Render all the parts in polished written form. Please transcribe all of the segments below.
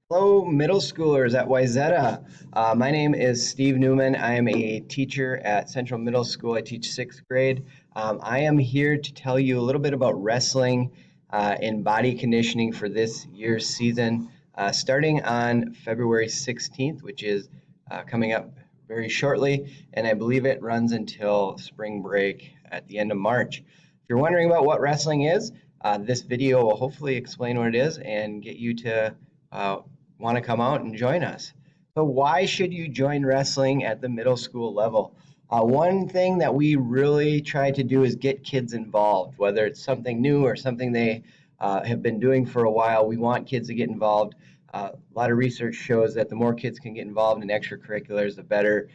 Hello, middle schoolers at Wayzata. My name is Steve Newman. I am a teacher at Central Middle School. I teach sixth grade. I am here to tell you a little bit about wrestling and body conditioning for this year's season, starting on February 16th, which is coming up very shortly, and I believe it runs until spring break at the end of March. If you're wondering about what wrestling is, this video will hopefully explain what it is and get you to uh, want to come out and join us. So, why should you join wrestling at the middle school level? One thing that we really try to do is get kids involved, whether it's something new or something they have been doing for a while. We want kids to get involved. A lot of research shows that the more kids can get involved in extracurriculars, the better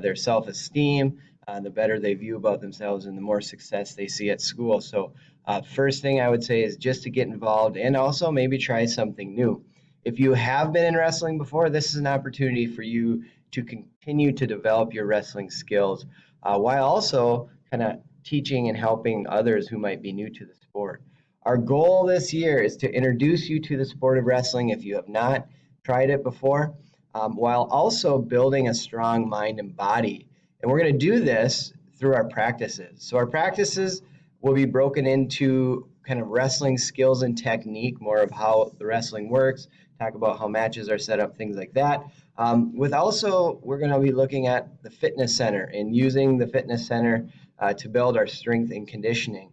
their self esteem, the better they view about themselves, and the more success they see at school. So, first thing I would say is just to get involved and also maybe try something new. If you have been in wrestling before, this is an opportunity for you to continue to develop your wrestling skills while also kind of teaching and helping others who might be new to the sport. Our goal this year is to introduce you to the sport of wrestling if you have not tried it before, while also building a strong mind and body. And we're going to do this through our practices. So, our practices will be broken into kind of wrestling skills and technique, more of how the wrestling works, talk about how matches are set up, things like that. With also, we're going to be looking at the fitness center and using the fitness center to build our strength and conditioning.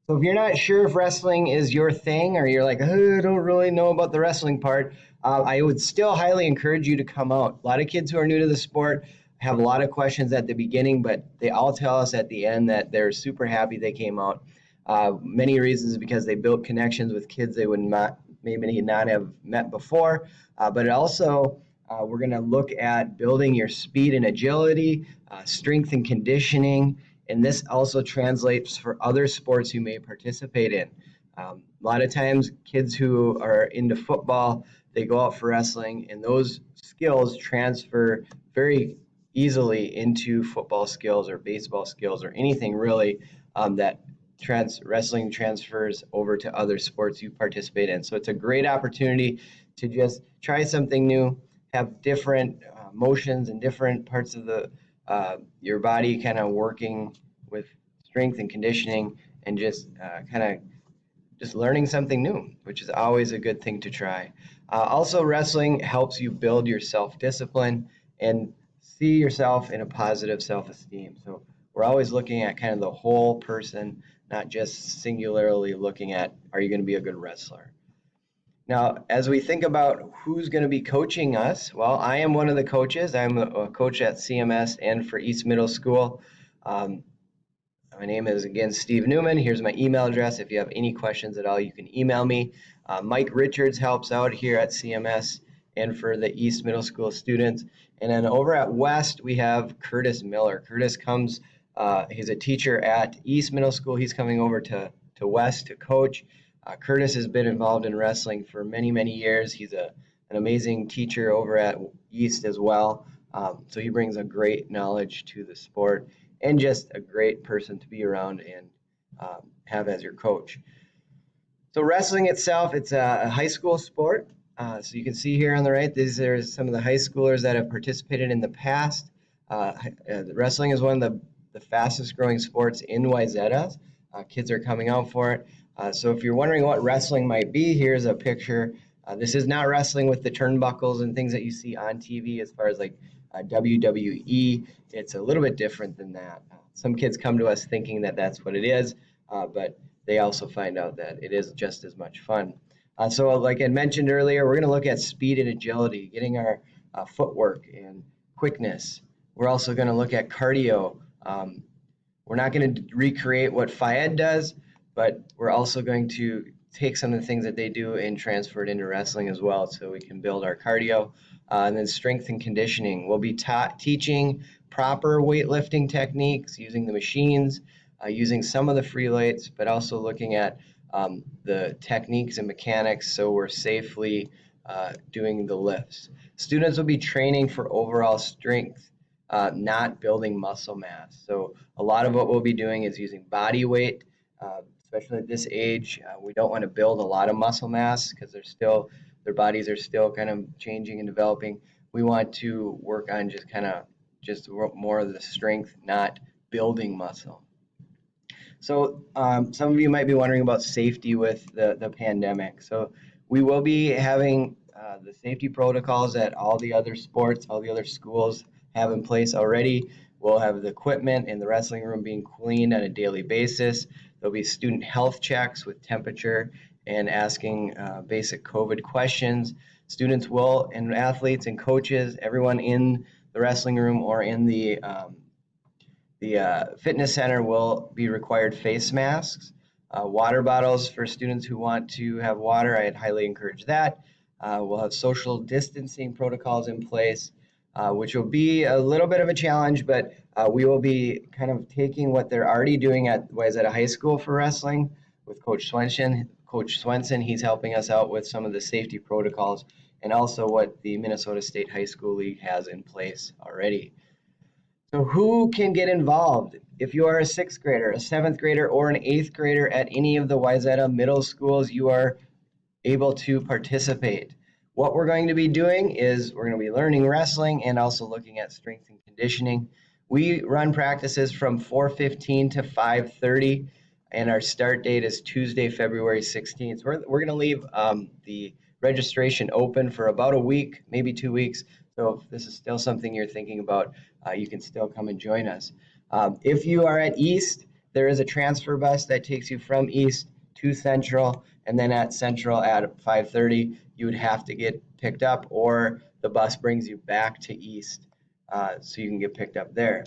So if you're not sure if wrestling is your thing, or you're like, oh, I don't really know about the wrestling part, I would still highly encourage you to come out. A lot of kids who are new to the sport have a lot of questions at the beginning, but they all tell us at the end that they're super happy they came out. Many reasons because they built connections with kids they would not maybe not have met before, but it also we're going to look at building your speed and agility, strength and conditioning, and this also translates for other sports you may participate in. A lot of times, kids who are into football, they go out for wrestling, and those skills transfer very easily into football skills or baseball skills or anything really that wrestling transfers over to other sports you participate in. So it's a great opportunity to just try something new, have different motions and different parts of the your body kind of working with strength and conditioning, and just kind of just learning something new, which is always a good thing to try. Also, wrestling helps you build your self-discipline and see yourself in a positive self-esteem. So we're always looking at kind of the whole person, not just singularly looking at, are you going to be a good wrestler? Now, as we think about who's going to be coaching us, well, I am one of the coaches. I'm a coach at CMS and for East Middle School. Um, my name is, again, Steve Newman. Here's my email address. If you have any questions at all, you can email me. Mike Richards helps out here at CMS and for the East Middle School students. And then over at West, we have Curtis Miller. Curtis comes, he's a teacher at East Middle School. He's coming over to West to coach. Curtis has been involved in wrestling for many, many years. He's an amazing teacher over at East as well. So he brings a great knowledge to the sport and just a great person to be around and have as your coach. So wrestling itself, it's a high school sport. So you can see here on the right, these are some of the high schoolers that have participated in the past. Wrestling is one of the fastest growing sports in Wayzata. Kids are coming out for it. So if you're wondering what wrestling might be, here's a picture. This is not wrestling with the turnbuckles and things that you see on TV as far as like WWE. It's a little bit different than that. Some kids come to us thinking that that's what it is, but they also find out that it is just as much fun. So like I mentioned earlier, we're going to look at speed and agility, getting our footwork and quickness. We're also going to look at cardio. We're not going to recreate what Fayed does, but we're also going to take some of the things that they do and transfer it into wrestling as well, so we can build our cardio. And then strength and conditioning. We'll be teaching proper weightlifting techniques, using the machines, using some of the free weights, but also looking at the techniques and mechanics so we're safely doing the lifts. Students will be training for overall strength, not building muscle mass. So a lot of what we'll be doing is using body weight, especially at this age. We don't want to build a lot of muscle mass because there's still their bodies are still kind of changing and developing. We want to work on just more of the strength, not building muscle. So some of you might be wondering about safety with the pandemic. So we will be having the safety protocols that all the other sports, all the other schools have in place already. We'll have the equipment in the wrestling room being cleaned on a daily basis. There'll be student health checks with temperature and asking basic COVID questions. Students will, and athletes and coaches, everyone in the wrestling room or in the fitness center will be required face masks, water bottles for students who want to have water. I'd highly encourage that. We'll have social distancing protocols in place, which will be a little bit of a challenge, but we will be kind of taking what they're already doing at Wayzata High School for wrestling with Coach Swenson. Coach Swenson, he's helping us out with some of the safety protocols and also what the Minnesota State High School League has in place already. So who can get involved? If you are a sixth grader, a seventh grader, or an eighth grader at any of the Wayzata middle schools, you are able to participate. What we're going to be doing is we're going to be learning wrestling and also looking at strength and conditioning. We run practices from 4:15 to 5:30, and our start date is Tuesday, February 16th. We're going to leave the registration open for about a week, maybe 2 weeks. So if this is still something you're thinking about, you can still come and join us. If you are at East, there is a transfer bus that takes you from East to Central, and then at Central at 5:30, you would have to get picked up, or the bus brings you back to East, so you can get picked up there.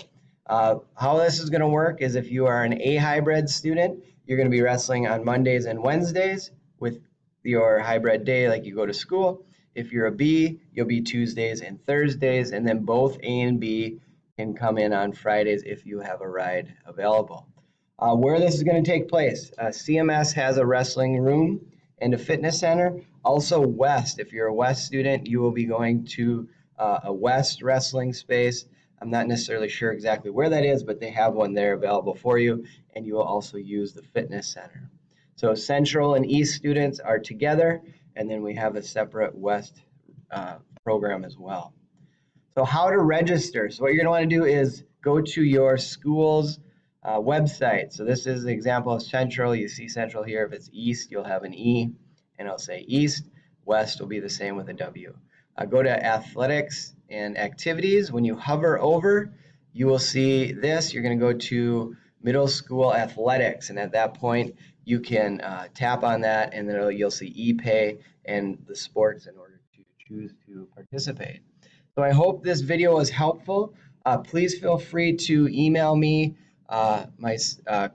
How this is going to work is if you are an A hybrid student, you're going to be wrestling on Mondays and Wednesdays with your hybrid day like you go to school. If you're a B, you'll be Tuesdays and Thursdays, and then both A and B can come in on Fridays if you have a ride available. Where this is going to take place, CMS has a wrestling room and a fitness center. Also West, if you're a West student, you will be going to a West wrestling space. I'm not necessarily sure exactly where that is, but they have one there available for you, and you will also use the fitness center. So Central and East students are together, and then we have a separate West program as well. So how to register? So what you're going to want to do is go to your school's website. So this is the example of Central. You see Central here. If it's East, you'll have an E, and it'll say East. West will be the same with a W. Go to Athletics and Activities. When you hover over, you will see this. You're going to go to Middle School Athletics, and at that point, you can tap on that, and then you'll see e-pay and the sports in order to choose to participate. So I hope this video was helpful. Please feel free to email me, my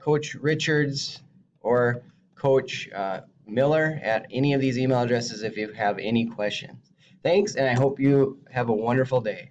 Coach Richards or Coach Miller at any of these email addresses if you have any questions. Thanks, and I hope you have a wonderful day.